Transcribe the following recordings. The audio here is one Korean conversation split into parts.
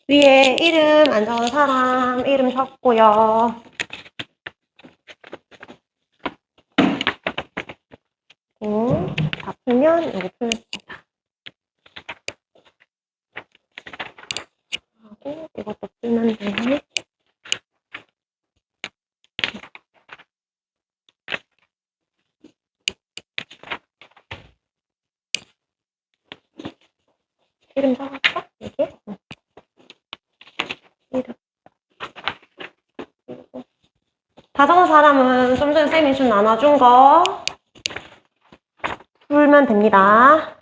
위에 이름 안 적은 사람 이름 적고요. 다 풀면 여기 풀겠습니다. 하고 이것도 풀면 돼. 이름 적었어? 여기? 응. 이름. 다 적은 사람은 좀 전에 쌤이 준 나눠준 거 풀면 됩니다.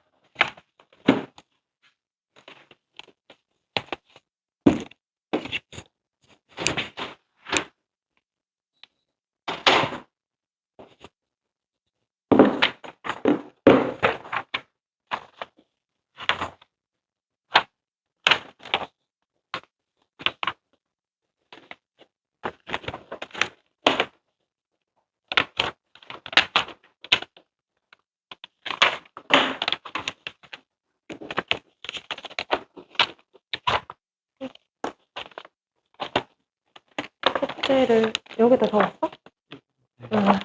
숙제를 여기다 적었어? 응.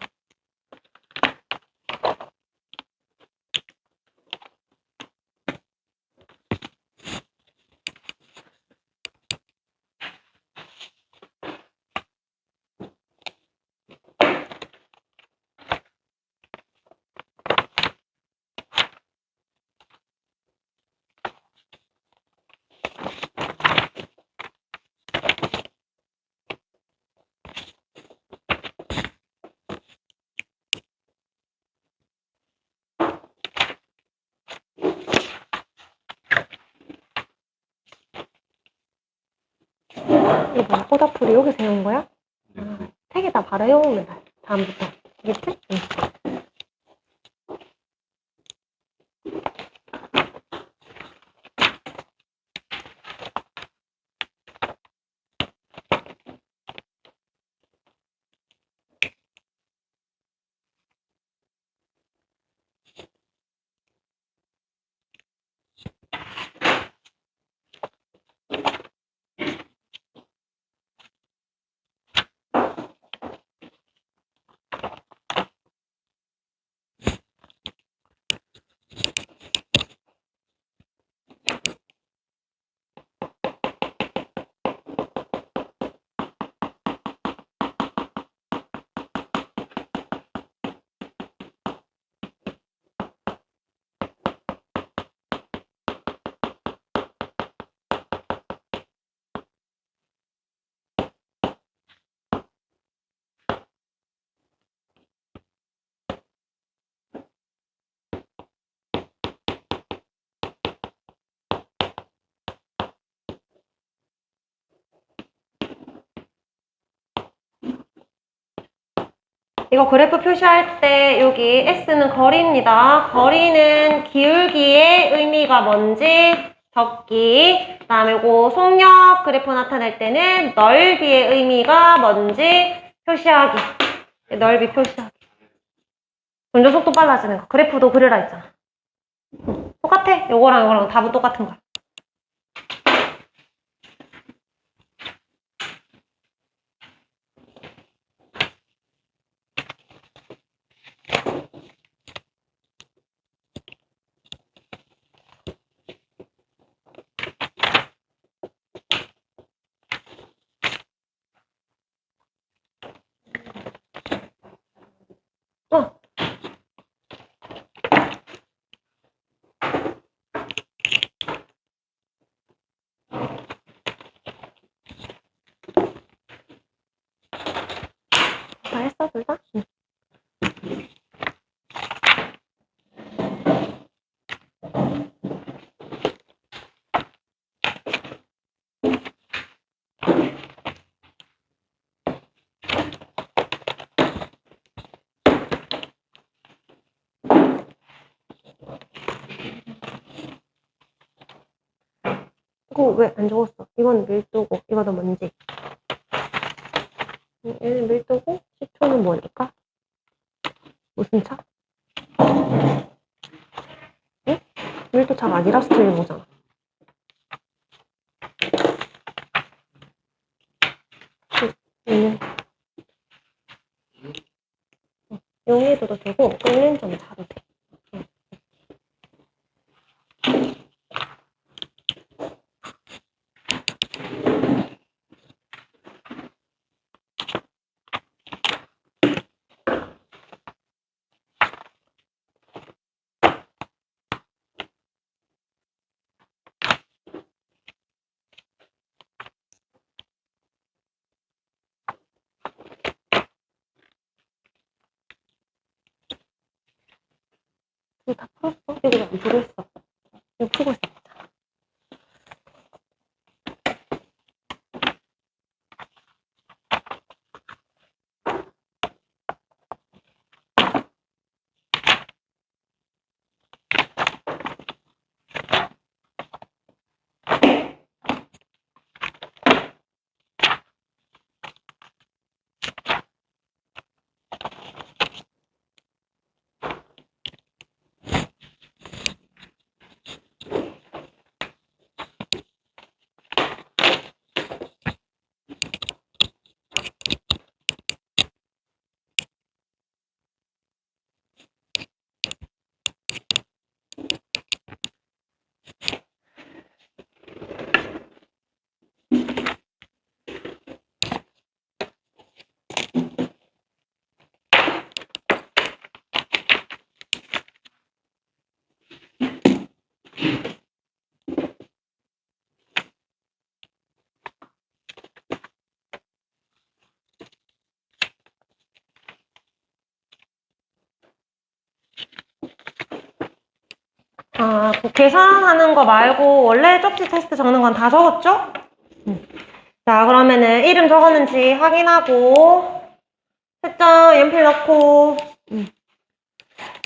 이거 뭐야? 꼬다풀이 여기 세운 거야? 책에다 바로 해오면 돼. 다음부터. 알겠지? 응. 이거 그래프 표시할 때 여기 S는 거리입니다. 거리는 기울기의 의미가 뭔지 적기. 그 다음에 이거 속력 그래프 나타낼 때는 넓이의 의미가 뭔지 표시하기. 넓이 표시하기. 점점 속도 빨라지는 거. 그래프도 그리라 했잖아. 똑같아. 요거랑 요거랑 답은 똑같은 거야. 어. 다 했어, 둘 다? 응. 이거 왜 안 적었어? 이건 밀도고, 이거는 뭔지. 얘는 밀도고, 시초는 뭐니까? 무슨 차? 응? 밀도 차가 아니라서 틀린 거잖아. 용해도도 되고 끓는 점차도 돼. 이거 다 풀었어? 이거 안 풀고 있어. 이거 풀고 있어. 그 계산하는 거 말고 원래 쪽지 테스트 적는 건 다 적었죠? 자, 그러면은 이름 적었는지 확인하고 채점 연필 넣고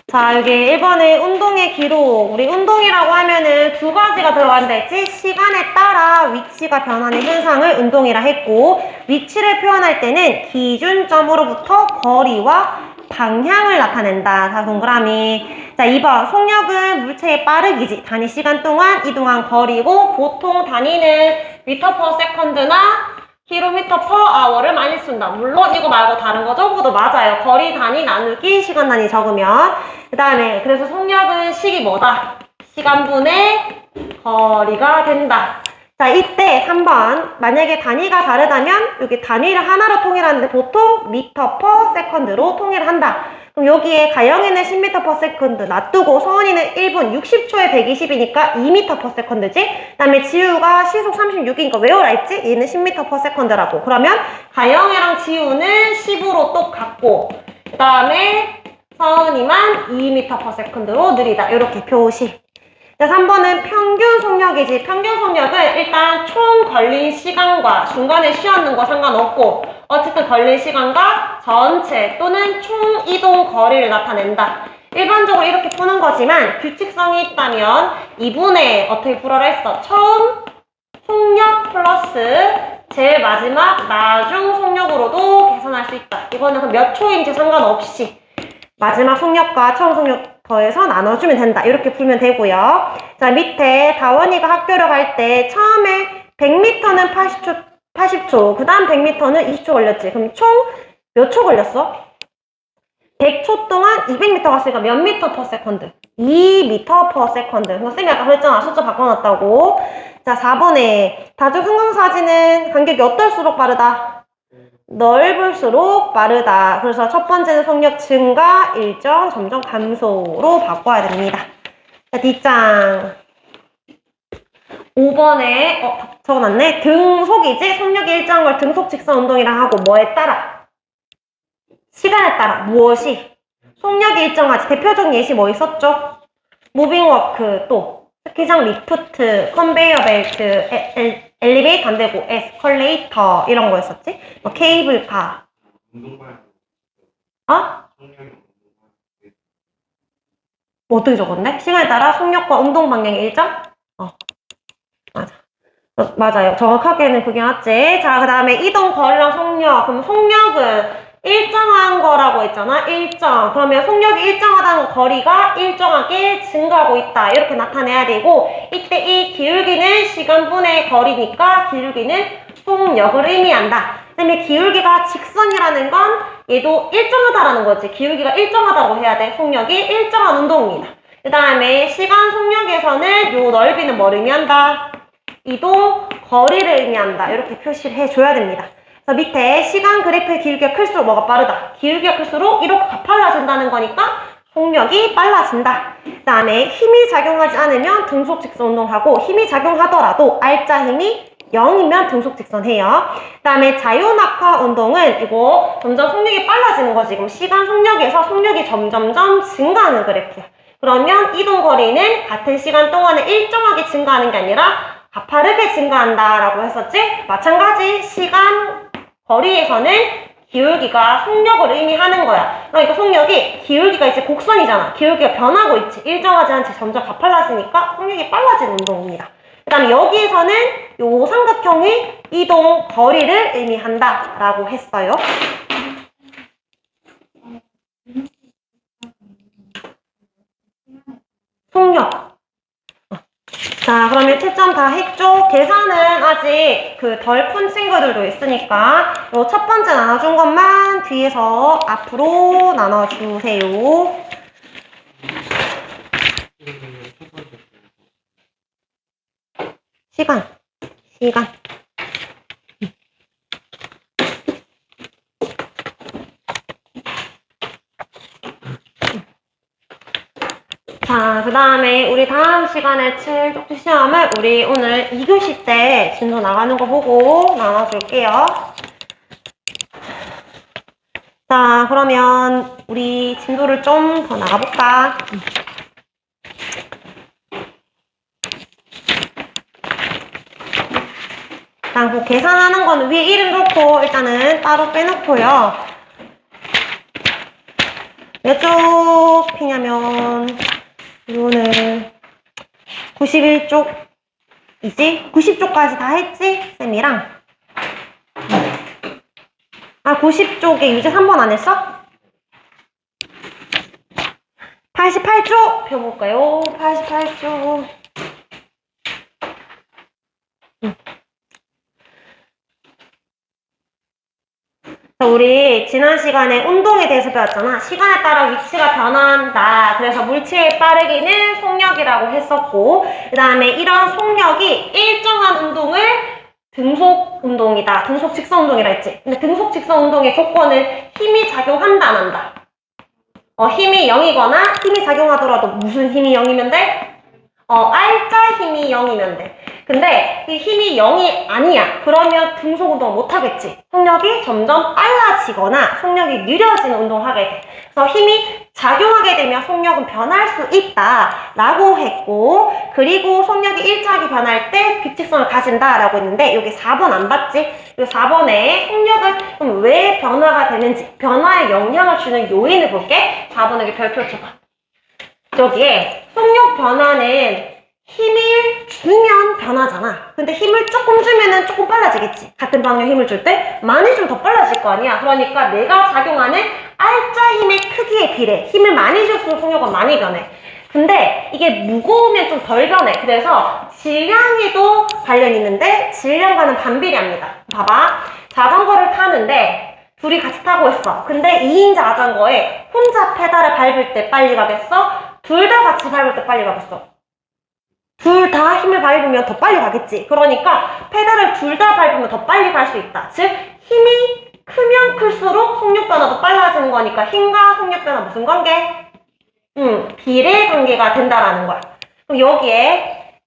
자, 여기 1번에 운동의 기록. 우리 운동이라고 하면은 두 가지가 들어간다 했지? 시간에 따라 위치가 변하는 현상을 운동이라 했고, 위치를 표현할 때는 기준점으로부터 거리와 방향을 나타낸다. 자, 동그라미. 자, 2번. 속력은 물체의 빠르기지. 단위 시간 동안 이동한 거리고, 보통 단위는 미터 퍼 세컨드나 킬로미터 퍼 아워를 많이 쓴다. 물론 이거 말고 다른 거 적어도 맞아요. 거리 단위 나누기 시간 단위 적으면. 그 다음에 그래서 속력은 식이 뭐다? 시간분의 거리가 된다. 자, 이때 3번 만약에 단위가 다르다면 여기 단위를 하나로 통일하는데 보통 미터 퍼 세컨드로 통일을 한다. 그럼 여기에 가영이는 10m per second 놔두고 서원이는 1분 60초에 120이니까 2m per second지? 그 다음에 지우가 시속 36이니까 외워라 했지? 얘는 10m per second라고. 그러면 가영이랑 지우는 10으로 똑같고 그 다음에 서은이만 2m per second로 느리다. 이렇게 표시. 자, 3번은 평균 속력이지. 평균 속력은 일단 총 걸린 시간과 중간에 쉬었는 거 상관없고 어쨌든 걸린 시간과 전체 또는 총 이동 거리를 나타낸다. 일반적으로 이렇게 푸는 거지만 규칙성이 있다면 2분의 어떻게 풀어라 했어? 처음 속력 플러스 제일 마지막 나중 속력으로도 계산할 수 있다. 이거는 몇 초인지 상관없이 마지막 속력과 처음 속력 더해서 나눠주면 된다. 이렇게 풀면 되고요. 자, 밑에 다원이가 학교를 갈 때 처음에 100m는 80초, 그 다음 100m는 20초 걸렸지. 그럼 총 몇 초 걸렸어? 100초 동안 200m 갔으니까 몇 미터 퍼 세컨드? 2m per second. 그거 쌤이 아까 그랬잖아. 숫자 바꿔놨다고. 자, 4번에 다중성광사진은 간격이 어떨수록 빠르다? 넓을수록 빠르다. 그래서 첫 번째는 속력 증가, 일정, 점점 감소로 바꿔야 됩니다. 자, 뒷장. 5번에, 적어놨네. 등속이지? 속력이 일정한 걸 등속 직선 운동이라 하고, 뭐에 따라? 시간에 따라. 무엇이? 속력이 일정하지. 대표적인 예시 뭐 있었죠? 무빙워크, 또, 스키장 리프트, 컨베이어 벨트, 엘리베이터 안 되고 에스컬레이터 이런 거였었지? 뭐 케이블카. 뭐 어떻게 적었네? 시간에 따라 속력과 운동 방향의 일정? 맞아. 맞아요. 정확하게는 그게 맞지? 자, 그 다음에 이동 거리랑 속력. 그럼 속력은 일정한 거라고 했잖아. 일정. 그러면 속력이 일정하다는 거리가 일정하게 증가하고 있다. 이렇게 나타내야 되고 이때 이 기울기는 시간분의 거리니까 기울기는 속력을 의미한다. 그 다음에 기울기가 직선이라는 건 얘도 일정하다라는 거지. 기울기가 일정하다고 해야 돼. 속력이 일정한 운동입니다. 그 다음에 시간 속력에서는 요 넓이는 뭘 의미한다? 이동 거리를 의미한다. 이렇게 표시를 해줘야 됩니다. 그래서 밑에 시간 그래프의 기울기가 클수록 뭐가 빠르다? 기울기가 클수록 이렇게 가팔라진다는 거니까 속력이 빨라진다. 그 다음에 힘이 작용하지 않으면 등속 직선 운동하고 힘이 작용하더라도 R자 힘이 0이면 등속 직선해요. 그 다음에 자유낙하 운동은 이거 점점 속력이 빨라지는 거지. 지금 시간 속력에서 속력이 점점점 증가하는 그래프야. 그러면 이동 거리는 같은 시간 동안에 일정하게 증가하는 게 아니라 가파르게 증가한다라고 했었지? 마찬가지 시간 거리에서는 기울기가 속력을 의미하는 거야. 그러니까 속력이 기울기가 이제 곡선이잖아. 기울기가 변하고 있지. 일정하지 않지. 점점 가팔라지니까 속력이 빨라지는 운동입니다. 그 다음에 여기에서는 요 삼각형이 이동 거리를 의미한다 라고 했어요. 속력. 자, 그러면 채점 다 했죠? 계산은 아직 그 덜 푼 친구들도 있으니까 요 첫 번째 나눠준 것만 뒤에서 앞으로 나눠주세요. 시간. 자, 그 다음에 우리 다음 시간에 칠 쪽지 시험을 우리 오늘 2교시 때 진도 나가는 거 보고 나눠줄게요. 자, 그러면 우리 진도를 좀 더 나가볼까? 일단 그 계산하는 거는 위에 이름 좋고 일단은 따로 빼놓고요. 몇 쪽 피냐면 이거는 91쪽이지? 90쪽까지 다 했지? 쌤이랑 90쪽에 유제 3번 안 했어? 88쪽 펴볼까요? 88쪽 우리 지난 시간에 운동에 대해서 배웠잖아. 시간에 따라 위치가 변한다. 그래서 물체의 빠르기는 속력이라고 했었고 그 다음에 이런 속력이 일정한 운동을 등속 운동이다. 등속 직선 운동이라 했지. 근데 등속 직선 운동의 조건은 힘이 작용한다 안 한다. 힘이 0이거나 힘이 작용하더라도 무슨 힘이 0이면 돼? R자 힘이 0이면 돼. 근데 이 힘이 0이 아니야. 그러면 등속 운동을 못 하겠지. 속력이 점점 빨라지거나 속력이 느려지는 운동을 하게 돼. 그래서 힘이 작용하게 되면 속력은 변할 수 있다라고 했고 그리고 속력이 일정하게 변할 때 규칙성을 가진다라고 했는데 여기 4번 안 봤지? 이 4번에 속력은 그럼 왜 변화가 되는지 변화에 영향을 주는 요인을 볼게. 4번에 여기 별표 쳐봐. 저기에 속력 변화는 힘을 주면 변하잖아. 근데 힘을 조금 주면은 조금 빨라지겠지. 같은 방향 힘을 줄 때 많이 좀 더 빨라질 거 아니야. 그러니까 내가 작용하는 R자 힘의 크기에 비례 힘을 많이 줄수록 속력은 많이 변해. 근데 이게 무거우면 좀 덜 변해. 그래서 질량에도 관련이 있는데 질량과는 반비례합니다. 봐봐. 자전거를 타는데 둘이 같이 타고 있어. 근데 2인 자전거에 혼자 페달을 밟을 때 빨리 가겠어? 둘 다 같이 밟을 때 빨리 가겠어? 둘 다 힘을 밟으면 더 빨리 가겠지. 그러니까 페달을 둘 다 밟으면 더 빨리 갈 수 있다. 즉 힘이 크면 클수록 속력 변화도 빨라지는 거니까 힘과 속력 변화 무슨 관계? 비례 관계가 된다라는 거야. 그럼 여기에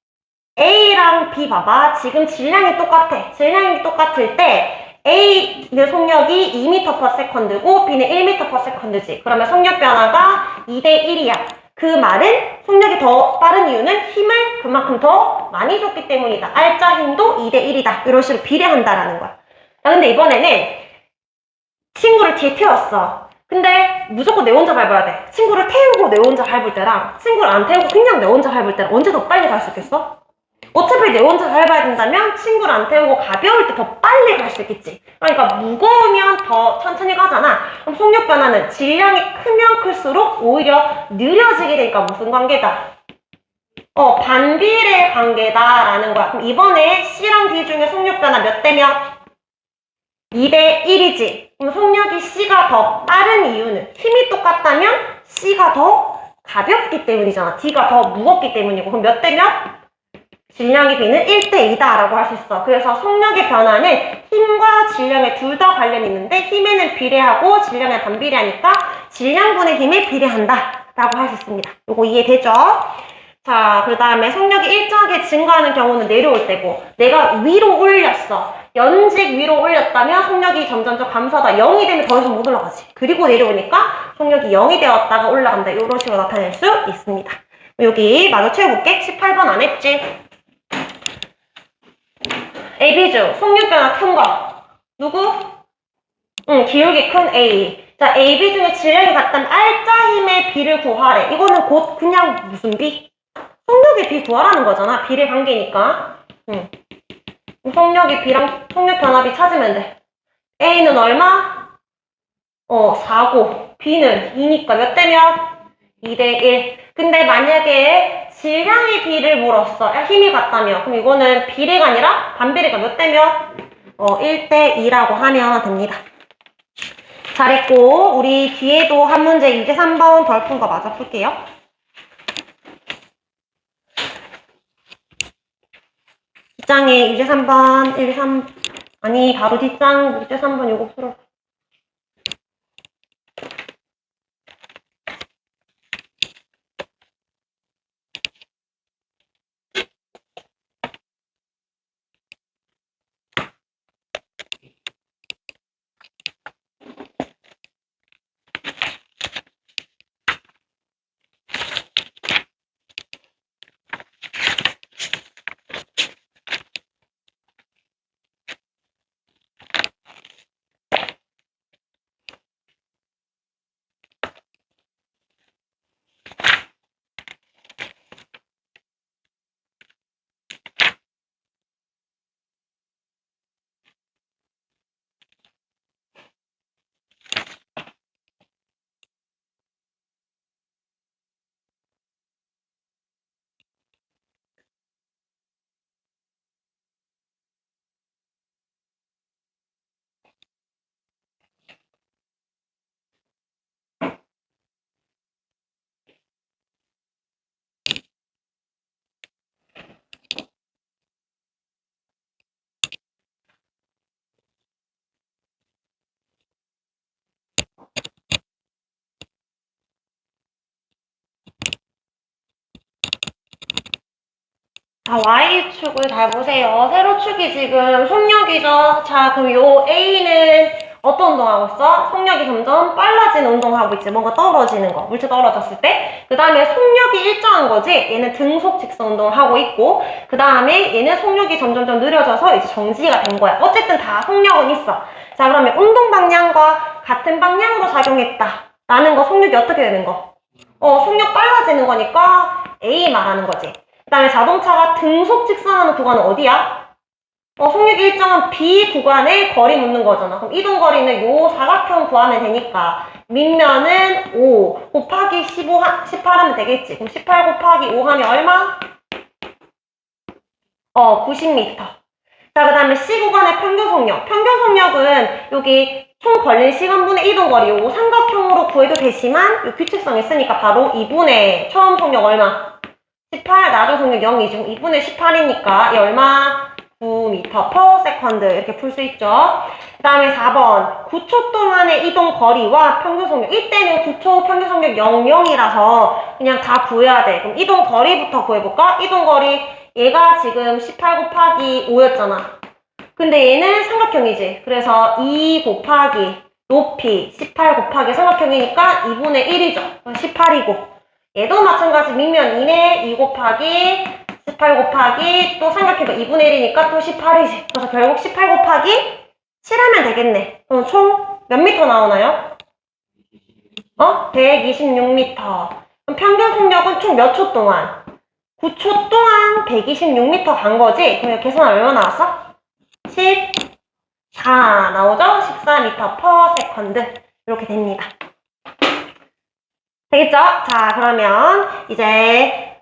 A랑 B 봐봐. 지금 질량이 똑같아. 질량이 똑같을 때 A의 속력이 2m/s고 B는 1m/s지. 그러면 속력 변화가 2대1이야. 그 말은 속력이 더 빠른 이유는 힘을 그만큼 더 많이 줬기 때문이다. R자 힘도 2대1이다. 이런 식으로 비례한다라는 거야. 근데 이번에는 친구를 뒤에 태웠어. 근데 무조건 내 혼자 밟아야 돼. 친구를 태우고 내 혼자 밟을 때랑 친구를 안 태우고 그냥 내 혼자 밟을 때랑 언제 더 빨리 갈 수 있겠어? 어차피 내 혼자 밟아야 된다면 친구를 안 태우고 가벼울 때 더 빨리 갈 수 있겠지. 그러니까 무거우면 더 천천히 가잖아. 그럼 속력 변화는 질량이 크면 클수록 오히려 느려지게 되니까 무슨 관계다? 반비례 관계다라는 거야. 그럼 이번에 C랑 D 중에 속력 변화 몇 대 몇? 2대1이지. 그럼 속력이 C가 더 빠른 이유는 힘이 똑같다면 C가 더 가볍기 때문이잖아. D가 더 무겁기 때문이고. 그럼 몇 대 몇? 질량의 비는 1대 2다 라고 할 수 있어. 그래서 속력의 변화는 힘과 질량에 둘 다 관련이 있는데 힘에는 비례하고 질량에 반비례하니까 질량분의 힘에 비례한다 라고 할 수 있습니다. 요거 이해되죠? 자, 그 다음에 속력이 일정하게 증가하는 경우는 내려올 때고, 내가 위로 올렸어. 연직 위로 올렸다면 속력이 점점점 감소하다 0이 되면 더 이상 못 올라가지. 그리고 내려오니까 속력이 0이 되었다가 올라간다. 이런 식으로 나타낼 수 있습니다. 여기 마저 채워볼게. 18번 안 했지? AB 중 속력 변화 큰 거. 누구? 기울기 큰 A. 자, AB 중에 질량이 같다면 알짜 힘의 비를 구하래. 이거는 곧 그냥 무슨 비? 속력의 비 구하라는 거잖아. 비례 관계니까. 속력의 비랑 속력 변화비 찾으면 돼. A는 얼마? 4고. B는 2니까 몇 대 몇? 2대 1. 근데 만약에 질량의 비를 물었어. 힘이 같다며. 그럼 이거는 비례가 아니라 반비례가 몇 대 몇? 1대 2라고 하면 됩니다. 잘했고, 우리 뒤에도 한 문제 유제 3번 덜 푼 거 마저 풀게요. 뒷장에 유제 3번, 1, 3, 아니, 바로 뒷장 유제 3번 요거 풀어. 자, Y축을 잘 보세요. 세로축이 지금 속력이죠. 자, 그럼 요 A는 어떤 운동하고 있어? 속력이 점점 빨라지는 운동하고 있지. 뭔가 떨어지는 거. 물체 떨어졌을 때. 그 다음에 속력이 일정한 거지. 얘는 등속 직선 운동을 하고 있고. 그 다음에 얘는 속력이 점점점 느려져서 이제 정지가 된 거야. 어쨌든 다 속력은 있어. 자, 그러면 운동 방향과 같은 방향으로 작용했다. 라는 거 속력이 어떻게 되는 거? 속력 빨라지는 거니까 A 말하는 거지. 그 다음에 자동차가 등속 직선하는 구간은 어디야? 속력이 일정한 B 구간에 거리 묻는 거잖아. 그럼 이동 거리는 요 사각형 구하면 되니까 밑면은 5 곱하기 18 하면 되겠지. 그럼 18 곱하기 5 하면 얼마? 90m. 자, 그 다음에 C 구간의 평균 속력. 평균 속력은 여기 총 걸린 시간분의 이동 거리 요 삼각형으로 구해도 되지만 요 규칙성 있으니까 바로 2분의 처음 속력 얼마? 18, 나중 속력 0이지. 2분의 18이니까 이 얼마? 9m/s 이렇게 풀 수 있죠. 그 다음에 4번 9초 동안의 이동 거리와 평균 속력. 이때는 9초 평균 속력 00이라서 그냥 다 구해야 돼. 그럼 이동 거리부터 구해볼까? 이동 거리 얘가 지금 18 곱하기 5였잖아. 근데 얘는 삼각형이지. 그래서 2 곱하기 높이 18 곱하기 삼각형이니까 2분의 1이죠. 18이고 얘도 마찬가지 밑면 2네 2 곱하기 18 곱하기 또 삼각형도 2분의 1이니까 또 18이지. 그래서 결국 18 곱하기 7하면 되겠네. 그럼 총 몇 미터 나오나요? 126m. 그럼 평균 속력은 총 몇 초 동안? 9초 동안 126m 간 거지? 그럼 계산하면 얼마 나왔어? 14 나오죠? 14m/s 이렇게 됩니다. 되겠죠? 자, 그러면 이제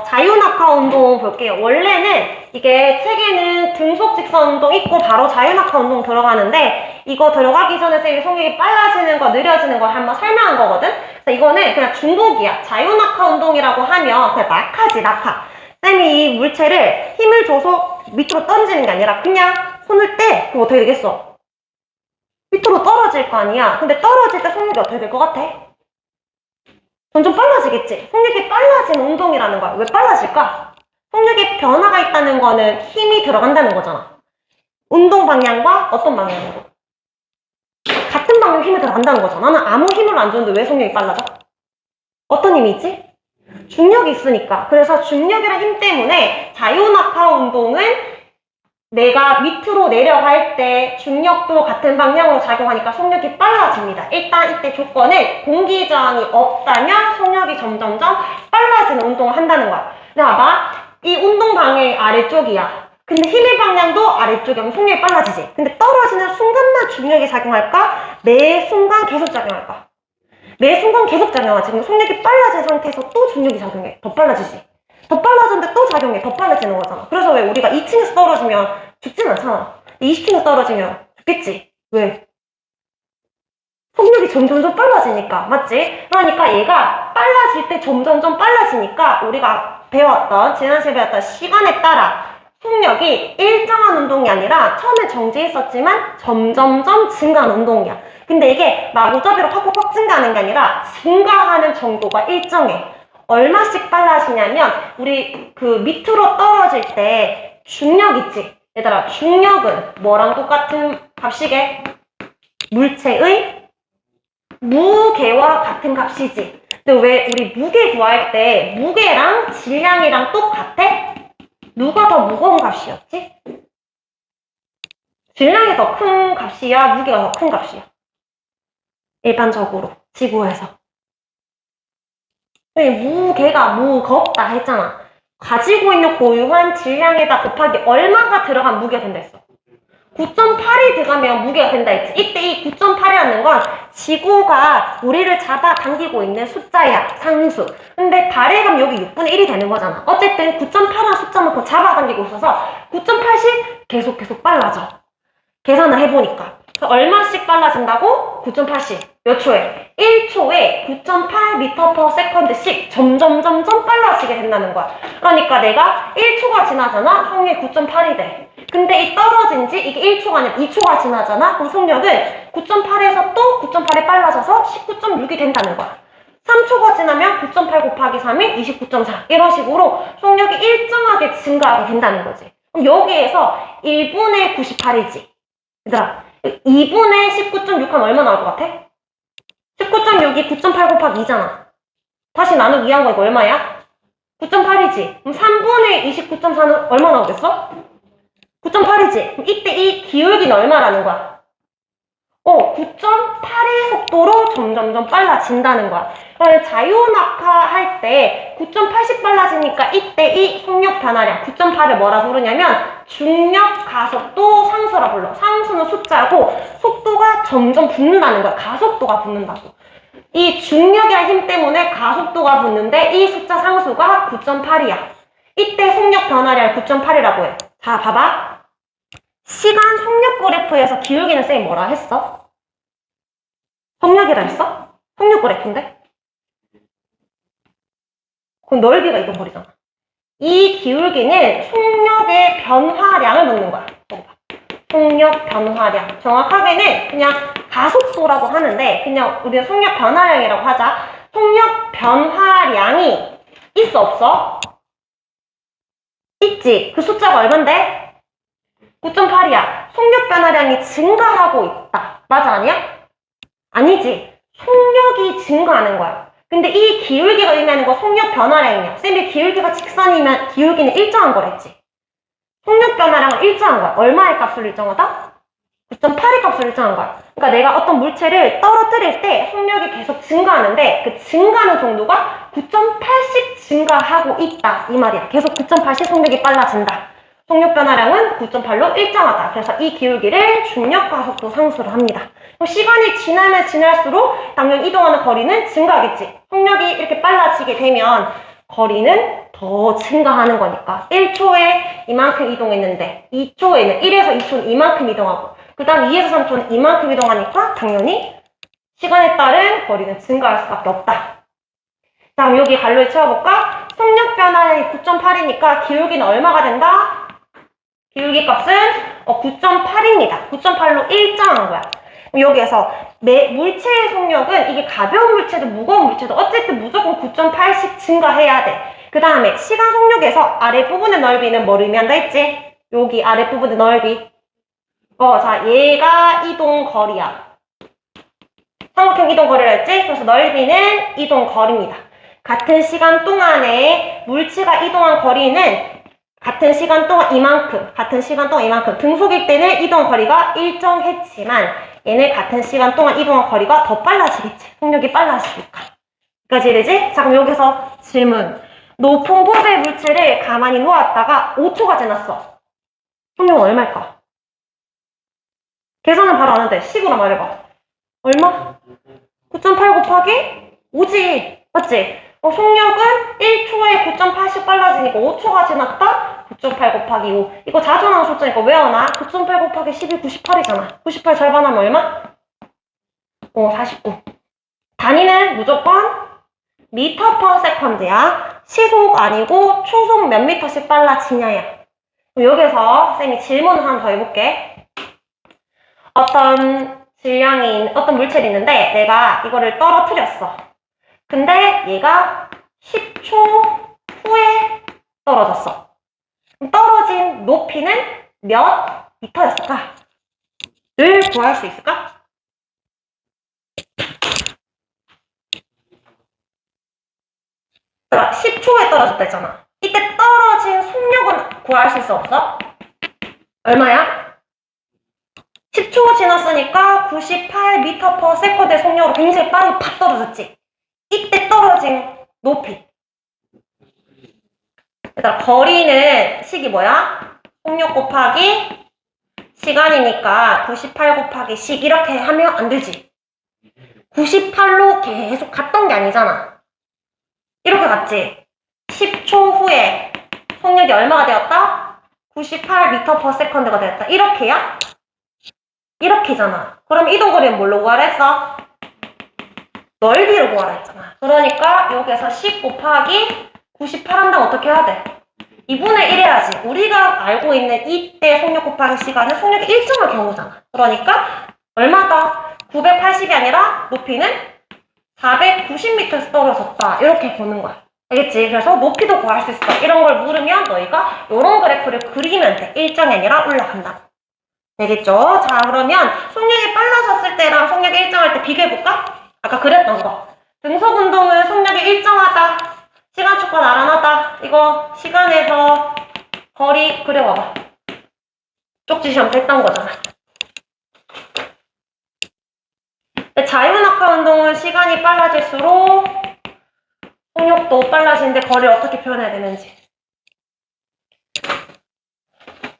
자유낙하 운동 볼게요. 원래는 이게 책에는 등속 직선 운동 있고 바로 자유낙하 운동 들어가는데 이거 들어가기 전에 쌤이 속력이 빨라지는 거 느려지는 걸 한번 설명한 거거든. 그래서 이거는 그냥 중복이야. 자유낙하 운동이라고 하면 그냥 낙하지, 낙하. 쌤이 이 물체를 힘을 줘서 밑으로 던지는 게 아니라 그냥 손을 떼. 그럼 어떻게 되겠어? 밑으로 떨어질 거 아니야. 근데 떨어질 때 속력이 어떻게 될 것 같아? 점점 빨라지겠지? 속력이 빨라지는 운동이라는 거야. 왜 빨라질까? 속력에 변화가 있다는 거는 힘이 들어간다는 거잖아. 운동 방향과 어떤 방향으로? 같은 방향 힘이 들어간다는 거잖아. 나는 아무 힘을 안 줬는데 왜 속력이 빨라져? 어떤 힘이 있지? 중력이 있으니까. 그래서 중력이란 힘 때문에 자유낙하 운동은 내가 밑으로 내려갈 때 중력도 같은 방향으로 작용하니까 속력이 빨라집니다. 일단 이때 조건은 공기 저항이 없다면 속력이 점점점 빨라지는 운동을 한다는 거야. 근데 봐봐. 이 운동 방향이 아래쪽이야. 근데 힘의 방향도 아래쪽이면 속력이 빨라지지. 근데 떨어지는 순간만 중력이 작용할까? 매 순간 계속 작용할까? 매 순간 계속 작용하지. 그럼 속력이 빨라진 상태에서 또 중력이 작용해. 더 빨라지지. 더 빨라졌는데 또 작용해. 더 빨라지는 거잖아. 그래서 왜 우리가 2층에서 떨어지면 죽진 않잖아. 20층에서 떨어지면 죽겠지. 왜? 속력이 점점점 빨라지니까. 맞지? 그러니까 얘가 빨라질 때 점점점 빨라지니까 우리가 배웠던, 지난 시간에 배웠던 시간에 따라 속력이 일정한 운동이 아니라 처음에 정지했었지만 점점점 증가하는 운동이야. 근데 이게 막 무자비로 팍팍팍 증가하는 게 아니라 증가하는 정도가 일정해. 얼마씩 빨라지냐면 우리 그 밑으로 떨어질 때 중력 있지? 얘들아, 중력은 뭐랑 똑같은 값이게? 물체의 무게와 같은 값이지. 근데 왜 우리 무게 구할 때 무게랑 질량이랑 똑같아? 누가 더 무거운 값이었지? 질량이 더 큰 값이야? 무게가 더 큰 값이야? 일반적으로 지구에서. 무게가 무겁다 했잖아. 가지고 있는 고유한 질량에다 곱하기 얼마가 들어간 무게가 된다 했어. 9.8이 들어가면 무게가 된다 했지. 이때 이 9.8이라는 건 지구가 우리를 잡아당기고 있는 숫자야. 상수. 근데 달에 가면 여기 6분의 1이 되는 거잖아. 어쨌든 9.8이라는 숫자만큼 잡아당기고 있어서 9.8씩 계속 빨라져. 계산을 해보니까. 얼마씩 빨라진다고? 9.8씩. 몇 초에? 1초에 9.8m/s씩 점점 빨라지게 된다는 거야. 그러니까 내가 1초가 지나잖아? 속력이 9.8이 돼. 근데 이 떨어진 지 이게 1초가 아니라 2초가 지나잖아? 그럼 속력은 9.8에서 또 9.8이 빨라져서 19.6이 된다는 거야. 3초가 지나면 9.8 곱하기 3이 29.4. 이런 식으로 속력이 일정하게 증가하게 된다는 거지. 그럼 여기에서 1분의 98이지. 얘들아, 2분의 19.6 하면 얼마 나올 것 같아? 19.6이 9.8 곱하기 2잖아. 다시 나누기 2한 거 이거 얼마야? 9.8이지. 그럼 3분의 29.4는 얼마 나오겠어? 9.8이지. 그럼 이때 이 기울기는 얼마라는 거야? 9.8의 속도로 점점점 빨라진다는 거야. 그러면 자유낙하 할 때 9.8씩 빨라지니까 이때 이 속력 변화량 9.8을 뭐라 부르냐면 중력 가속도 상수라 불러. 상수는 숫자고 속도가 점점 붙는다는 거야. 가속도가 붙는다고. 이 중력이라는 힘 때문에 가속도가 붙는데 이 숫자 상수가 9.8이야. 이때 속력 변화량 9.8이라고 해. 자, 봐봐. 시간 속력 그래프에서 기울기는 쌤이 뭐라 했어? 속력이라 했어? 속력 그래프인데? 그럼 넓이가 이거 버리잖아. 이 기울기는 속력의 변화량을 묻는 거야. 속력 변화량. 정확하게는 그냥 가속도라고 하는데 그냥 우리는 속력 변화량이라고 하자. 속력 변화량이 있어 없어? 있지. 그 숫자가 얼만데? 9.8이야. 속력 변화량이 증가하고 있다. 맞아 아니야? 아니지. 속력이 증가하는 거야. 근데 이 기울기가 의미하는 거 속력 변화량이야. 쌤이 기울기가 직선이면 기울기는 일정한 거랬지. 속력 변화량은 일정한 거야. 얼마의 값을 일정하다? 9.8의 값을 일정한 거야. 그러니까 내가 어떤 물체를 떨어뜨릴 때 속력이 계속 증가하는데 그 증가하는 정도가 9.8씩 증가하고 있다. 이 말이야. 계속 9.8씩 속력이 빨라진다. 속력 변화량은 9.8로 일정하다. 그래서 이 기울기를 중력 가속도 상수로 합니다. 그럼 시간이 지나면 지날수록 당연히 이동하는 거리는 증가하겠지. 속력이 이렇게 빨라지게 되면 거리는 더 증가하는 거니까 1초에 이만큼 이동했는데 2초에는 1에서 2초는 이만큼 이동하고 그 다음 2에서 3초는 이만큼 이동하니까 당연히 시간에 따른 거리는 증가할 수밖에 없다. 다음 여기 갈로에 채워볼까? 속력 변화는 9.8이니까 기울기는 얼마가 된다? 기울기 값은 9.8입니다. 9.8로 일정한 거야. 여기에서 물체의 속력은 이게 가벼운 물체도 무거운 물체도 어쨌든 무조건 9.8씩 증가해야 돼. 그 다음에 시간 속력에서 아랫부분의 넓이는 뭘 의미한다 했지? 여기 아랫부분의 넓이. 자, 얘가 이동 거리야. 삼각형 이동 거리라 했지? 그래서 넓이는 이동 거리입니다. 같은 시간 동안에 물체가 이동한 거리는 같은 시간 동안 이만큼, 등속일 때는 이동 거리가 일정했지만 얘네 같은 시간 동안 이동한 거리가 더 빨라지겠지. 속력이 빨라지니까. 여기까지 이해되지? 자, 그럼 여기서 질문. 높은 곳의 물체를 가만히 놓았다가 5초가 지났어. 속력은 얼마일까? 계산은 바로 아는데 식으로 말해봐. 얼마? 9.8 곱하기 5지. 맞지? 속력은 1초에 9.8씩 빨라지니까 5초가 지났다? 9.8 곱하기 5. 이거 자주 나오는 숫자니까 외워놔. 9.8 곱하기 10이 98이잖아. 98 절반하면 얼마? 49. 단위는 무조건 미터 퍼 세컨드야. 시속 아니고 초속 몇 미터씩 빨라지냐야. 여기서 쌤이 질문을 하나 더 해볼게. 어떤 물체가 있는데 내가 이거를 떨어뜨렸어. 근데 얘가 10초 후에 떨어졌어. 떨어진 높이는 몇 미터였을까? 를 구할 수 있을까? 자, 10초에 떨어졌다 했잖아. 이때 떨어진 속력은 구할 수 있어 없어? 얼마야? 10초 지났으니까 98m/s의 속력으로 굉장히 빠르게 팍 떨어졌지. 이때 떨어진 높이. 얘들아, 거리는 식이 뭐야? 속력 곱하기 시간이니까 98 곱하기 식 이렇게 하면 안 되지. 98로 계속 갔던 게 아니잖아. 이렇게 갔지. 10초 후에 속력이 얼마가 되었다? 98m/s가 되었다. 이렇게야? 이렇게잖아. 그럼 이동거리는 뭘로 구하라 했어? 넓이로 구하라 했잖아. 그러니까 여기서 10 곱하기 98 한다면 어떻게 해야 돼? 2분의 1 해야지. 우리가 알고 있는 이때 속력 곱하기 시간은 속력이 일정한 경우잖아. 그러니까 얼마다? 980이 아니라 높이는 490m에서 떨어졌다. 이렇게 보는 거야. 알겠지? 그래서 높이도 구할 수 있어. 이런 걸 물으면 너희가 이런 그래프를 그리면 돼. 일정이 아니라 올라간다. 되겠죠? 자, 그러면 속력이 빨라졌을 때랑 속력이 일정할 때 비교해볼까? 아까 그랬던 거. 등속 운동은 속력이 일정하다. 시간축과 나란하다. 이거 시간에서 거리 그려봐봐. 쪽지 시험 때 했던 거잖아. 자유낙하 운동은 시간이 빨라질수록 속력도 빨라지는데 거리를 어떻게 표현해야 되는지.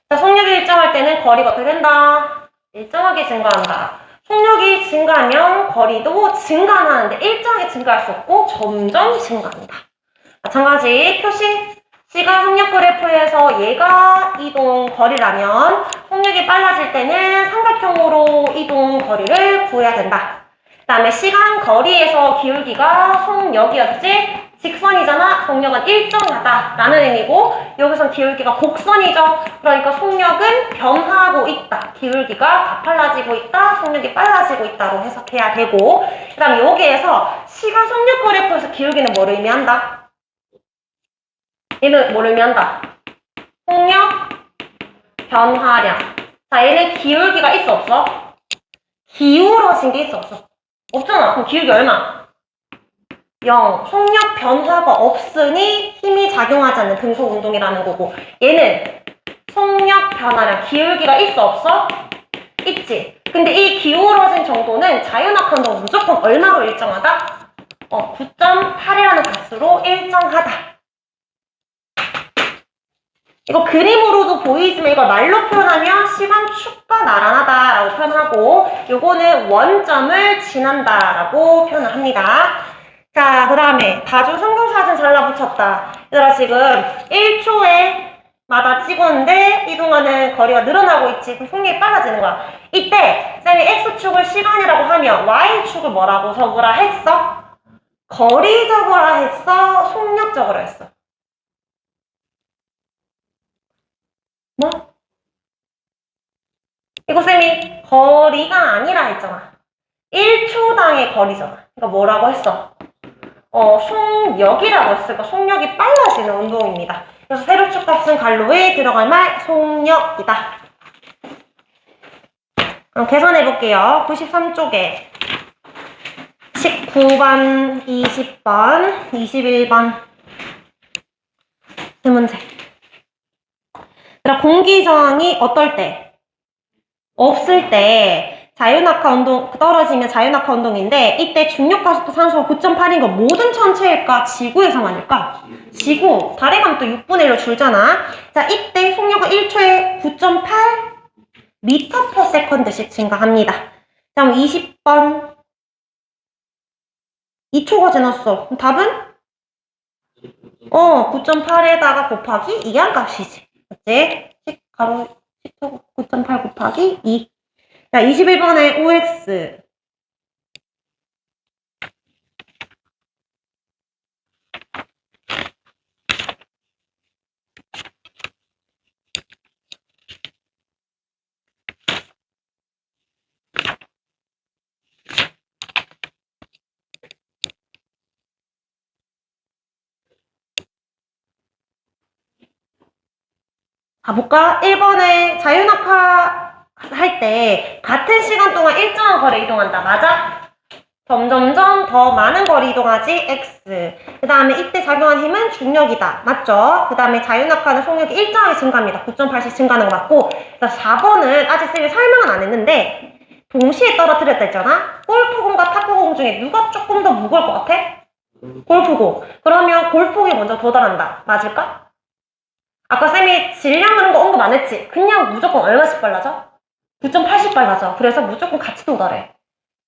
자, 속력이 일정할 때는 거리가 어떻게 된다? 일정하게 증가한다. 속력이 증가하면 거리도 증가하는데 일정하게 증가할 수 없고 점점 증가한다. 마찬가지 표시. 시간 속력 그래프에서 얘가 이동 거리라면 속력이 빨라질 때는 삼각형으로 이동 거리를 구해야 된다. 그 다음에 시간 거리에서 기울기가 속력이었지? 직선이잖아. 속력은 일정하다 라는 의미고 여기선 기울기가 곡선이죠. 그러니까 속력은 변화하고 있다. 기울기가 가팔라지고 있다. 속력이 빨라지고 있다로 해석해야 되고 그 다음에 여기에서 시간 속력 그래프에서 기울기는 뭐를 의미한다? 얘는 뭘 의미한다? 속력 변화량. 자, 얘는 기울기가 있어 없어? 기울어진 게 있어 없어? 없잖아. 그럼 기울기 얼마? 0. 속력 변화가 없으니 힘이 작용하지 않는 등속 운동이라는 거고 얘는 속력 변화량 기울기가 있어 없어? 있지. 근데 이 기울어진 정도는 자유낙하 운동 무조건 얼마로 일정하다? 9.8이라는 값으로 일정하다. 이거 그림으로도 보이지만 이걸 말로 표현하면 시간축과 나란하다 라고 표현하고 요거는 원점을 지난다 라고 표현을 합니다. 자, 그 다음에 다중 성경사진 잘라붙였다. 얘들아, 지금 1초에 마다 찍었는데 이동하는 거리가 늘어나고 있지. 그럼 속력이 빨라지는 거야. 이때 쌤이 X축을 시간이라고 하면 Y축을 뭐라고 적으라 했어? 거리 적으라 했어? 속력 적으라 했어? 뭐? 이거 쌤이 거리가 아니라 했잖아. 1초당의 거리잖아. 그러니까 뭐라고 했어? 속력이라고 했으니까 속력이 빨라지는 운동입니다. 그래서 세로축 값은 갈로에 들어갈 말 속력이다. 그럼 계산해 볼게요. 93쪽에 19번, 20번, 21번 세 문제. 공기 저항이 어떨 때? 없을 때 자유낙하 운동 떨어지면 자유낙하 운동인데 이때 중력가속도 산소가 9.8인 거 모든 천체일까? 지구에서만일까? 지구. 달에 가면 또 6분의 1로 줄잖아. 자, 이때 속력은 1초에 9.8 미터 퍼 세컨드씩 증가합니다. 다음 20번 2초가 지났어. 그럼 답은? 9.8에다가 곱하기 2한 값이지. 맞지? 9.8 곱하기 2. 자, 21번에 OX. 가볼까? 1번에 자유낙하 할 때 같은 시간 동안 일정한 거리 이동한다. 맞아? 점점점 더 많은 거리 이동하지? X. 그 다음에 이때 작용한 힘은 중력이다. 맞죠? 그 다음에 자유낙하는 속력이 일정하게 증가합니다. 9.8씩 증가하는 거 맞고. 4번은 아직 쌤이 설명은 안 했는데 동시에 떨어뜨렸다 했잖아? 골프공과 탁구공 중에 누가 조금 더 무거울 것 같아? 골프공. 그러면 골프공이 먼저 도달한다. 맞을까? 아까 쌤이 질량 그런 거 언급 안 했지? 그냥 무조건 얼마씩 빨라져? 9.8씩 빨라져. 그래서 무조건 같이 도달해.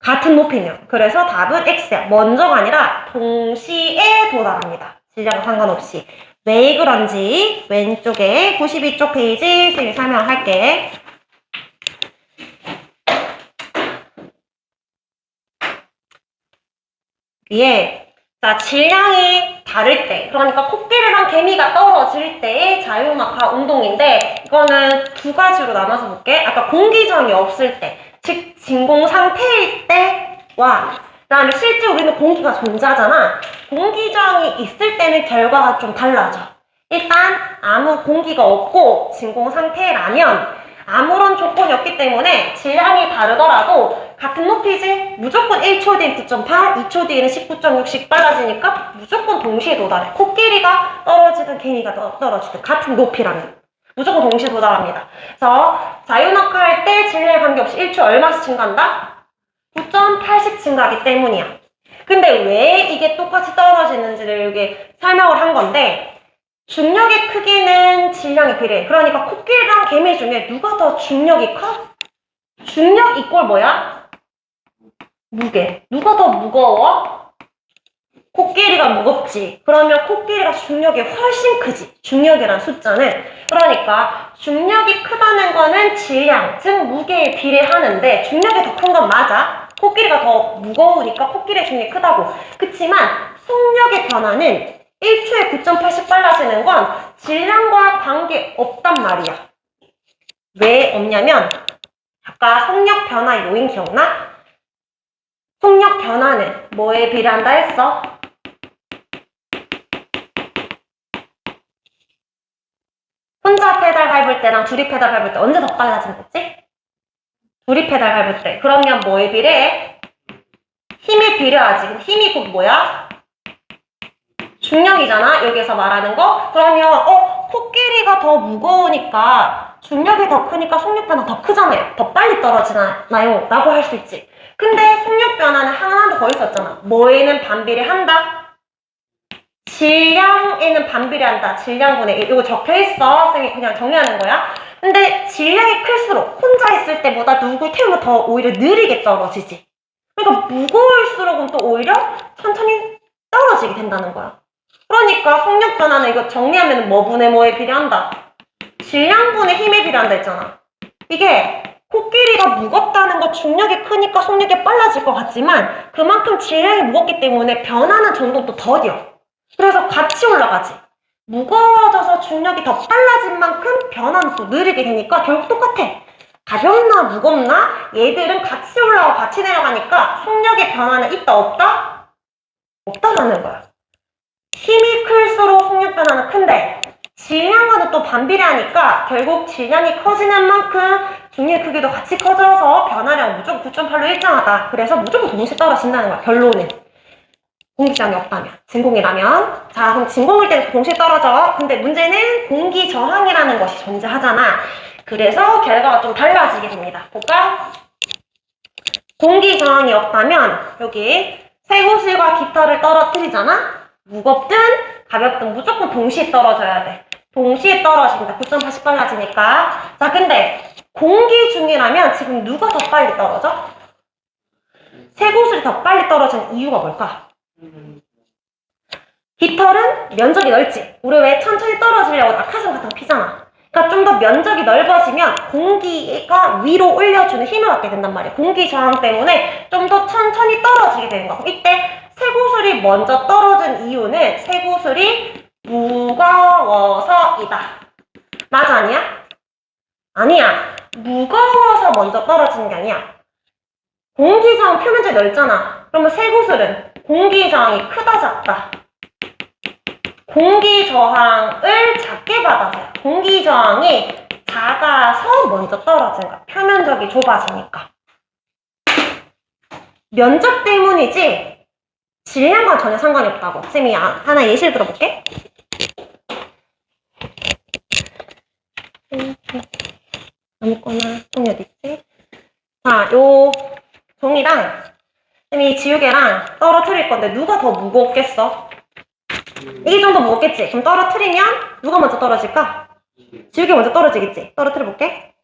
같은 높이면. 그래서 답은 X야. 먼저가 아니라 동시에 도달합니다. 질량과 상관없이. 왜 그런지 왼쪽에 92쪽 페이지 쌤이 설명할게. 위에 자, 질량이 다를 때, 그러니까 코끼리랑 개미가 떨어질 때의 자유낙하 운동인데 이거는 두 가지로 나눠서 볼게. 아까 공기저항이 없을 때, 즉 진공 상태일 때와 그다음에 실제 우리는 공기가 존재하잖아. 공기저항이 있을 때는 결과가 좀 달라져. 일단 아무 공기가 없고 진공 상태라면 아무런 조건이 없기 때문에 질량이 다르더라도 같은 높이지? 무조건 1초 뒤엔 9.8, 2초 뒤에는 19.6씩 빨라지니까 무조건 동시에 도달해. 코끼리가 떨어지든 개미가 떨어지든 같은 높이라면 무조건 동시에 도달합니다. 그래서 자유낙하 할 때 질량에 관계없이 1초에 얼마씩 증가한다? 9.8씩 증가하기 때문이야. 근데 왜 이게 똑같이 떨어지는지를 여기 설명을 한 건데 중력의 크기는 질량에 비례해. 그러니까 코끼리랑 개미 중에 누가 더 중력이 커? 중력 이꼴 뭐야? 무게. 누가 더 무거워? 코끼리가 무겁지. 그러면 코끼리가 중력이 훨씬 크지. 중력이란 숫자는. 그러니까 중력이 크다는 거는 질량, 즉 무게에 비례하는데 중력이 더 큰 건 맞아. 코끼리가 더 무거우니까 코끼리의 중력이 크다고. 그치만 속력의 변화는 1초에 9.8씩 빨라지는 건 질량과 관계없단 말이야. 왜 없냐면 아까 속력 변화 요인 기억나? 속력 변화는 뭐에 비례한다 했어? 혼자 페달 밟을 때랑 둘이 페달 밟을 때 언제 더 빨라진댔지? 둘이 페달 밟을 때. 그러면 뭐에 비례해? 힘에 비례하지. 힘이 곧 뭐야? 중력이잖아. 여기서 말하는 거. 그러면 코끼리가 더 무거우니까 중력이 더 크니까 속력 변화 더 크잖아요. 더 빨리 떨어지나요? 라고 할 수 있지. 근데 속력 변화는 하나도 더 있었잖아. 뭐에는 반비례한다? 질량에는 반비례한다. 질량분의 1. 이거 적혀있어. 쌤이 그냥 정리하는 거야. 근데 질량이 클수록 혼자 있을 때보다 누굴 태우면 더 오히려 느리게 떨어지지. 그러니까 무거울수록은 또 오히려 천천히 떨어지게 된다는 거야. 그러니까 속력 변화는 이거 정리하면 뭐 분의 뭐에 비례한다? 질량분의 힘에 비례한다 했잖아. 이게 코끼리가 무겁다는 거 중력이 크니까 속력이 빨라질 것 같지만 그만큼 질량이 무겁기 때문에 변하는 정도도 더뎌. 그래서 같이 올라가지. 무거워져서 중력이 더 빨라진 만큼 변화는 또 느리게 되니까 결국 똑같아. 가볍나 무겁나 얘들은 같이 올라가고 같이 내려가니까 속력의 변화는 있다 없다? 없다라는 거야. 힘이 클수록 속력 변화는 큰데 질량과는 또 반비례하니까 결국 질량이 커지는 만큼 중력의 크기도 같이 커져서 변화량은 무조건 9.8로 일정하다. 그래서 무조건 동시에 떨어진다는 거야. 결론은. 공기저항이 없다면. 진공이라면. 자, 그럼 진공일 때는 동시에 떨어져. 근데 문제는 공기 저항이라는 것이 존재하잖아. 그래서 결과가 좀 달라지게 됩니다. 볼까? 공기 저항이 없다면 여기 쇠구슬과 깃털을 떨어뜨리잖아. 무겁든 가볍든 무조건 동시에 떨어져야 돼. 동시에 떨어진다. 9.8씩 빨라지니까. 자, 근데 공기 중이라면 지금 누가 더 빨리 떨어져? 쇠구슬이 더 빨리 떨어지는 이유가 뭘까? 깃털은 면적이 넓지. 우리 왜 천천히 떨어지려고 낙하산 같은 거 피잖아. 그러니까 좀 더 면적이 넓어지면 공기가 위로 올려주는 힘을 받게 된단 말이야. 공기 저항 때문에 좀 더 천천히 떨어지게 되는 거고. 이때 쇠구슬이 먼저 떨어진 이유는 쇠구슬이 무거워서이다. 맞아, 아니야? 아니야. 무거워서 먼저 떨어지는 게 아니야. 공기 저항 표면적이 넓잖아. 그러면 쇠구슬은 공기 저항이 크다 작다? 공기 저항을 작게 받아서요. 공기 저항이 작아서 먼저 떨어지는 거야. 표면적이 좁아지니까. 면적 때문이지 질량과 전혀 상관이 없다고. 쌤이 하나 예시를 들어볼게. 아무거나 종이 어디 있지? 자, 요 종이랑 쌤이 지우개랑 떨어뜨릴 건데 누가 더 무겁겠어? 이게 좀 더 무겁겠지? 그럼 떨어뜨리면 누가 먼저 떨어질까? 지우개 먼저 떨어지겠지? 떨어뜨려 볼게.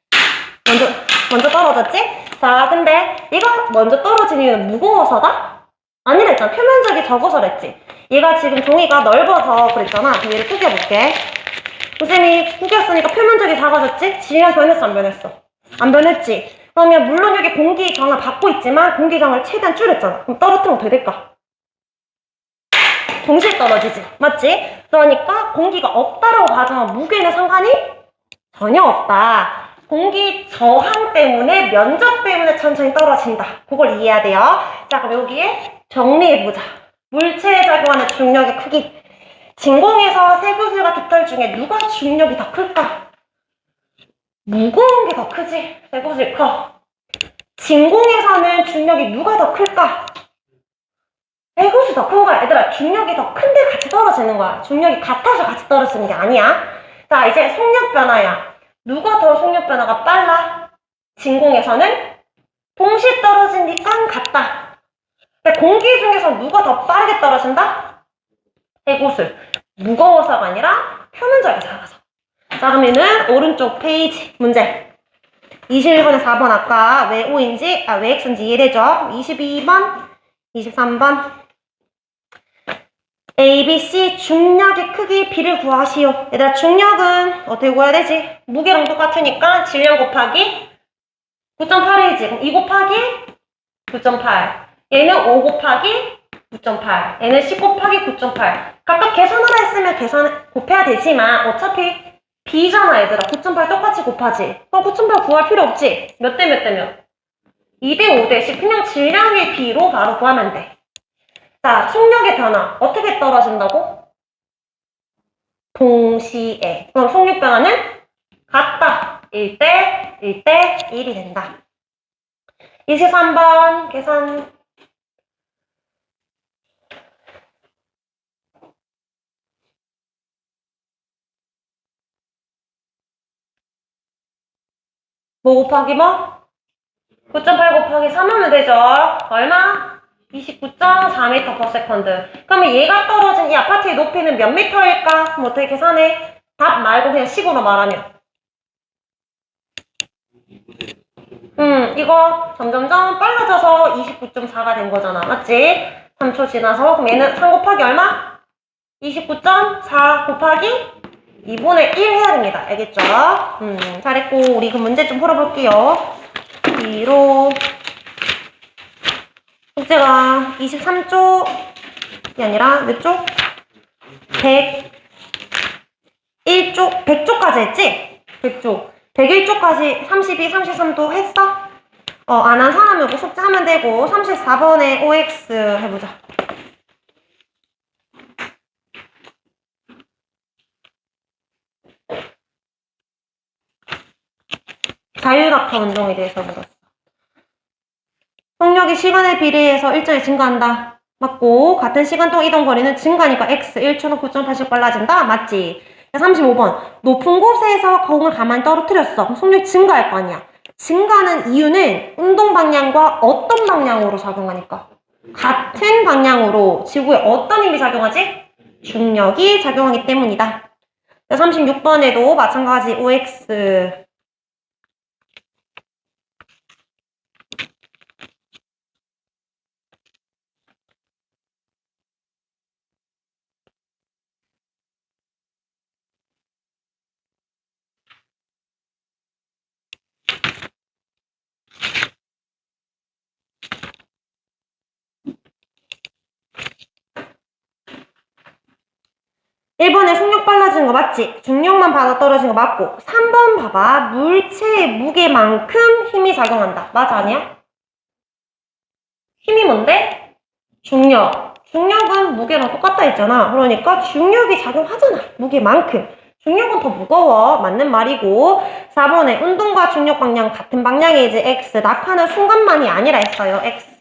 먼저 떨어졌지? 자, 근데 얘가 먼저 떨어진 이유는 무거워서다? 아니라 일단 표면적이 적어서 그랬지. 얘가 지금 종이가 넓어서 그랬잖아. 그럼 얘를 구겨볼게. 선생님이 구겼으니까 표면적이 작아졌지? 질량 변했어, 안 변했어? 안 변했지? 그러면 물론 여기 공기 저항을 받고 있지만 공기 저항을 최대한 줄였잖아. 그럼 떨어뜨리면 어떻게 될까? 동시에 떨어지지. 맞지? 그러니까 공기가 없다라고 가정한 무게는 상관이 전혀 없다. 공기 저항 때문에 면적 때문에 천천히 떨어진다. 그걸 이해해야 돼요. 자, 그럼 여기에 정리해보자. 물체에 작용하는 중력의 크기. 진공에서 쇠구슬과 깃털 중에 누가 중력이 더 클까? 무거운 게 더 크지. 쇠구슬이 커. 진공에서는 중력이 누가 더 클까? 쇠구슬이 더 큰 거야. 얘들아, 중력이 더 큰데 같이 떨어지는 거야. 중력이 같아서 같이 떨어지는 게 아니야. 자, 이제 속력 변화야. 누가 더 속력 변화가 빨라? 진공에서는 동시에 떨어지니까 같다. 근데 공기 중에서 누가 더 빠르게 떨어진다? 쇠구슬. 무거워서가 아니라 표면적이 작아서. 자, 그러면은 오른쪽 페이지 문제. 21번에 4번 아까 왜 O인지, 왜 X인지 이해되죠? 22번, 23번. A, B, C 중력의 크기 B를 구하시오. 얘들아, 중력은 어떻게 구해야 되지? 무게랑 똑같으니까 질량 곱하기 9.8이지. 그럼 2 곱하기 9.8. 얘는 5 곱하기 9.8. 얘는 10 곱하기 9.8. 각각 계산하라 했으면 계산 곱해야 되지만 어차피 B잖아, 얘들아. 9.8 똑같이 곱하지. 그럼 9.8 구할 필요 없지. 몇 대 몇 대면? 2대 5대씩 그냥 질량의 B로 바로 구하면 돼. 자, 속력의 변화. 어떻게 떨어진다고? 동시에. 그럼 속력 변화는 같다. 1대 1대 1이 된다. 23번 계산. 뭐 곱하기 뭐? 9.8 곱하기 3 하면 되죠. 얼마? 29.4m/s. 그러면 얘가 떨어진 이 아파트의 높이는 몇 미터일까? 그럼 어떻게 계산해? 답 말고 그냥 식으로 말하면. 이거 점점점 빨라져서 29.4가 된 거잖아. 맞지? 3초 지나서 그럼 얘는 3 곱하기 얼마? 29.4 곱하기 2분의 1 해야 됩니다. 알겠죠? 잘했고 우리 그 문제 좀 풀어볼게요. 뒤로 숙제가 23쪽이 아니라 몇 쪽? 101쪽, 100쪽까지 했지? 100쪽. 101쪽까지 32, 33도 했어? 안 한 사람이 없고 숙제하면 되고 34번에 OX 해보자. 자율학파 운동에 대해서 물었어. 속력이 시간에 비례해서 일정이 증가한다. 맞고 같은 시간 동안 이동 거리는 증가니까 x 1초는 9.8씩 빨라진다. 맞지? 35번 높은 곳에서 공을 가만히 떨어뜨렸어. 그럼 속력이 증가할 거 아니야. 증가하는 이유는 운동 방향과 어떤 방향으로 작용하니까? 같은 방향으로 지구에 어떤 힘이 작용하지? 중력이 작용하기 때문이다. 36번에도 마찬가지 OX (1번에) 속력 빨라지는 거 맞지? 중력만 받아 떨어진 거 맞고 3번 봐봐. 물체의 무게만큼 힘이 작용한다. 맞아 아니야? 힘이 뭔데? 중력. 중력은 무게랑 똑같다 했잖아. 그러니까 중력이 작용하잖아. 무게만큼. 중력은 더 무거워. 맞는 말이고 4번에 운동과 중력 방향 같은 방향이지. X. 낙하는 순간만이 아니라 했어요. X.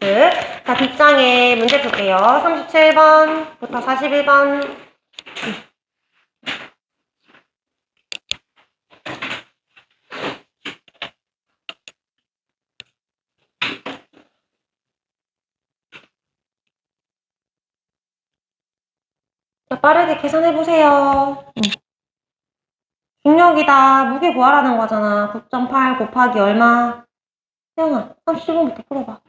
자, 뒷장에 문제 풀게요. 37번부터 41번. 자, 빠르게 계산해보세요. 중력이다. 무게 구하라는 거잖아. 9.8 곱하기 얼마? 태영아, 37번부터 풀어봐.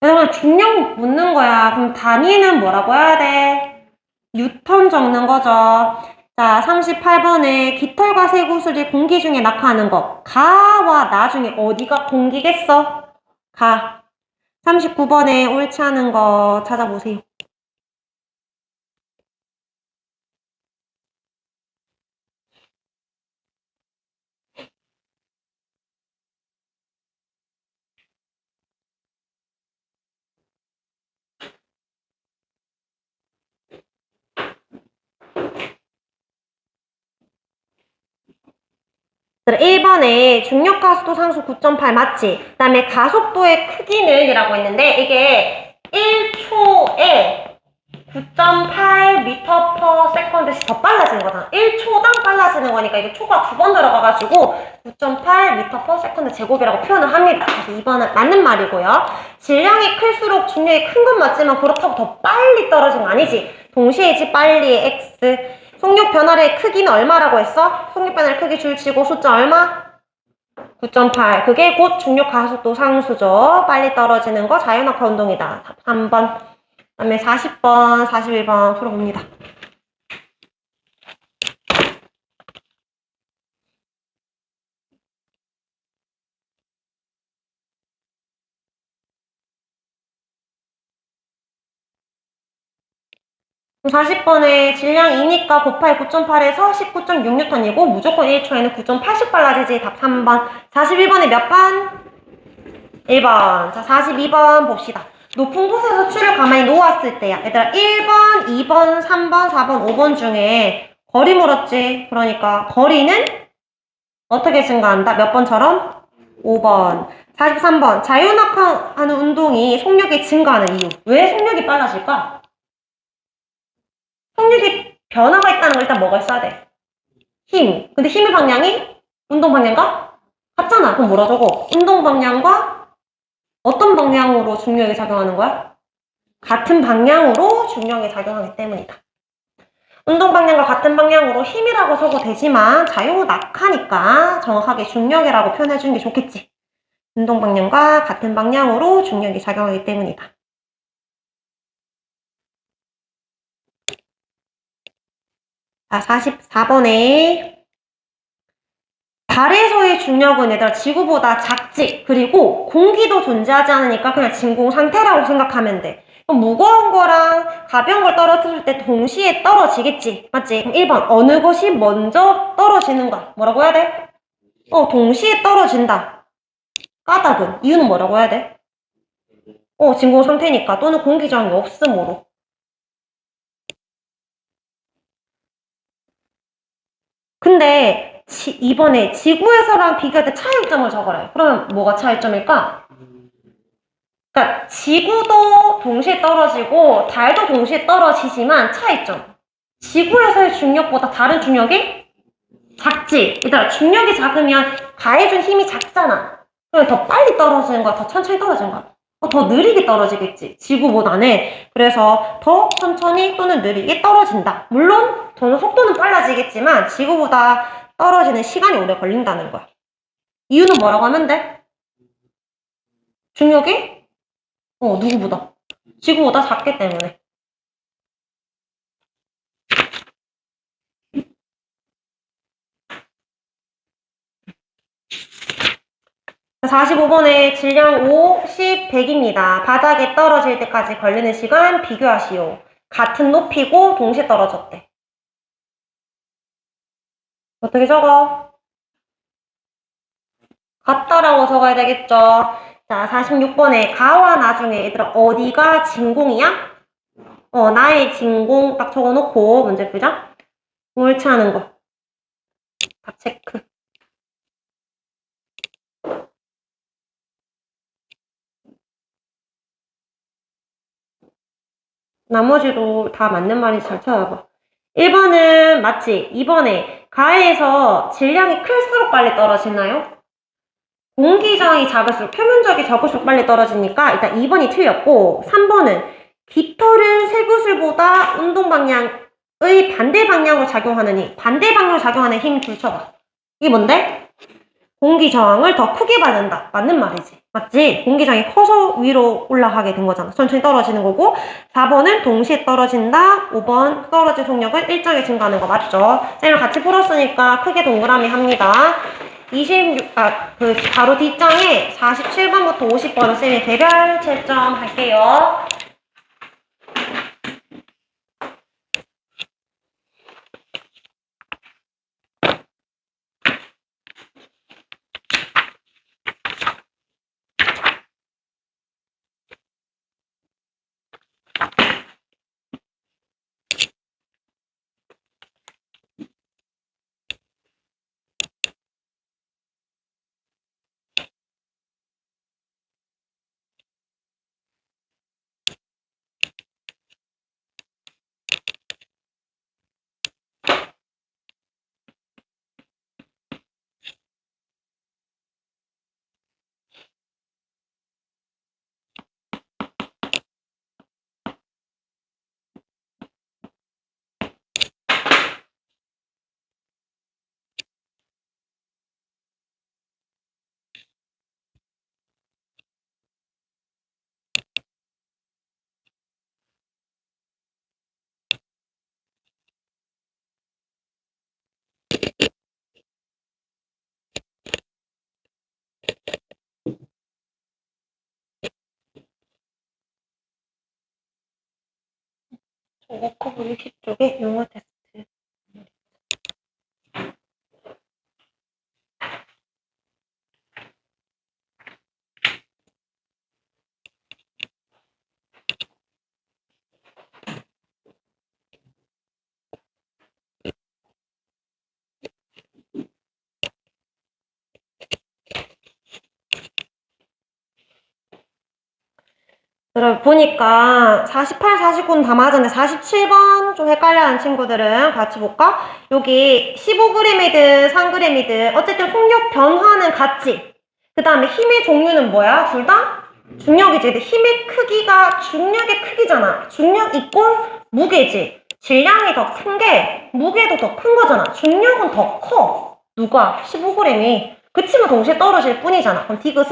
얘들아, 중력 묻는 거야. 그럼 단위는 뭐라고 해야 돼? 뉴턴 적는 거죠. 자, 38번에 깃털과 쇠구슬이 공기 중에 낙하하는 거. 가와 나 중에 어디가 공기겠어? 가. 39번에 옳지 않은 거 찾아보세요. 그래, 1번에 중력 가속도 상수 9.8 맞지? 그 다음에 가속도의 크기는 이라고 했는데 이게 1초에 9.8m/s씩 더 빨라지는 거잖아. 1초당 빨라지는 거니까 이게 초가 2번 들어가가지고 9.8m/s 제곱이라고 표현을 합니다. 그래서 2번은 맞는 말이고요. 질량이 클수록 중력이 큰 건 맞지만 그렇다고 더 빨리 떨어지는 거 아니지. 동시에지 빨리의 x. 속력 변화의 크기는 얼마라고 했어? 속력 변화의 크기 줄치고 숫자 얼마? 9.8. 그게 곧 중력 가속도 상수죠. 빨리 떨어지는 거 자연학파 운동이다. 3번. 그 다음에 40번, 41번 풀어봅니다. 그럼 40번에 질량 2니까 곱하기 9.8에서 19.6N이고 무조건 1초에는 9.8씩 빨라지지. 답 3번. 41번에 몇 번? 1번. 자, 42번 봅시다. 높은 곳에서 추를 가만히 놓았을 때야. 얘들아 1번, 2번, 3번, 4번, 5번 중에 거리 물었지. 그러니까 거리는 어떻게 증가한다? 몇 번처럼? 5번. 43번. 자유낙하하는 운동이 속력이 증가하는 이유. 왜 속력이 빨라질까? 속력이 변화가 있다는 걸 일단 뭐가 있어야 돼? 힘. 근데 힘의 방향이 운동 방향과 같잖아. 그럼 뭐라 적어? 운동 방향과 어떤 방향으로 중력이 작용하는 거야? 같은 방향으로 중력이 작용하기 때문이다. 운동 방향과 같은 방향으로 힘이라고 적어도 되지만 자유 낙하니까 정확하게 중력이라고 표현해주는 게 좋겠지. 운동 방향과 같은 방향으로 중력이 작용하기 때문이다. 자, 44번에 달에서의 중력은 얘들아 지구보다 작지. 그리고 공기도 존재하지 않으니까 그냥 진공 상태라고 생각하면 돼. 그럼 무거운 거랑 가벼운 걸 떨어뜨릴 때 동시에 떨어지겠지. 맞지? 그럼 1번 어느 것이 먼저 떨어지는가? 뭐라고 해야 돼? 동시에 떨어진다. 까닭은 이유는 뭐라고 해야 돼? 진공 상태니까 또는 공기 저항이 없으므로. 근데 이번에 지구에서랑 비교할 때 차이점을 적어라. 그러면 뭐가 차이점일까? 그러니까 지구도 동시에 떨어지고 달도 동시에 떨어지지만 차이점. 지구에서의 중력보다 다른 중력이 작지. 얘들아, 중력이 작으면 가해준 힘이 작잖아. 그럼 더 빨리 떨어지는 거야? 더 천천히 떨어지는 거야? 더 느리게 떨어지겠지. 지구보다는. 그래서 더 천천히 또는 느리게 떨어진다. 물론 저는 속도는 빨라지겠지만 지구보다 떨어지는 시간이 오래 걸린다는 거야. 이유는 뭐라고 하면 돼? 중력이? 누구보다? 지구보다 작기 때문에. 45번에 질량 5, 10, 100입니다. 바닥에 떨어질 때까지 걸리는 시간 비교하시오. 같은 높이고 동시에 떨어졌대. 어떻게 적어? 같다라고 적어야 되겠죠. 자, 46번에 가와 나중에 얘들아 어디가 진공이야? 나의 진공 딱 적어놓고 문제 풀자. 옳지 않은 거. 답 체크. 나머지도 다 맞는 말인지 잘 찾아봐. 1번은 맞지? 2번에 가에서 질량이 클수록 빨리 떨어지나요? 공기저항이 작을수록 표면적이 적을수록 빨리 떨어지니까 일단 2번이 틀렸고 3번은 깃털은 쇠구슬보다 운동 방향의 반대 방향으로 작용하느니 반대 방향으로 작용하는 힘 줄쳐봐. 이게 뭔데? 공기저항을 더 크게 받는다. 맞는 말이지. 맞지? 공기저항이 커서 위로 올라가게 된 거잖아. 천천히 떨어지는 거고 4번은 동시에 떨어진다. 5번 떨어진 속력은 일정하게 증가하는 거 맞죠? 쌤이랑 같이 풀었으니까 크게 동그라미 합니다. 바로 뒷장에 47번부터 50번은 쌤이 개별 채점할게요. 워커블 60쪽에 영어 테스트. 여러분 보니까 48, 49는 다 맞았는데 47번 좀 헷갈려하는 친구들은 같이 볼까? 여기 15g이든 3g이든 어쨌든 속력 변화는 같지? 그 다음에 힘의 종류는 뭐야? 둘 다? 중력이지. 근데 힘의 크기가 중력의 크기잖아. 중력 이꼴 무게지. 질량이 더 큰 게 무게도 더 큰 거잖아. 중력은 더 커. 누가? 15g이. 그치만 동시에 떨어질 뿐이잖아. 그럼 디귿은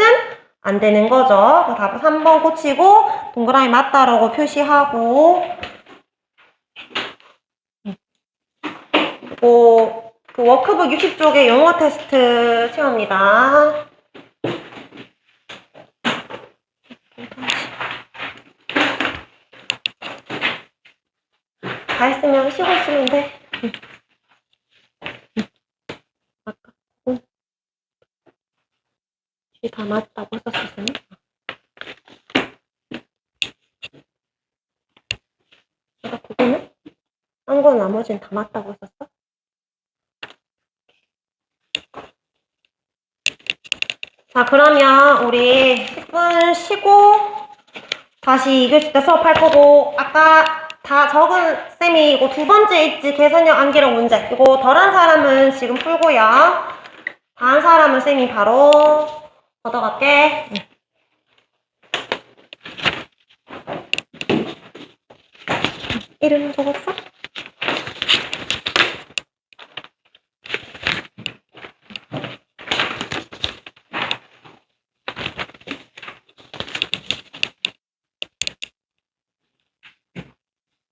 안 되는 거죠. 그 답은 3번 고치고 동그라미 맞다라고 표시하고 그리고 그 워크북 60쪽의 영어 테스트 채웁니다. 다 했으면 쉬고 있으면 돼. 아까 다 맞다고 했었으면. 아까 그거는? 한 거 나머지는 다 맞다고 했었어? 자, 그러면 우리 10분 쉬고 다시 2교시 때 수업할 거고 아까 다 적은 쌤이 이거 두 번째 있지 계산형 암기력 문제 이거 덜한 사람은 지금 풀고요. 다 한 사람은 쌤이 바로 걷어갈게. 이름 적었어?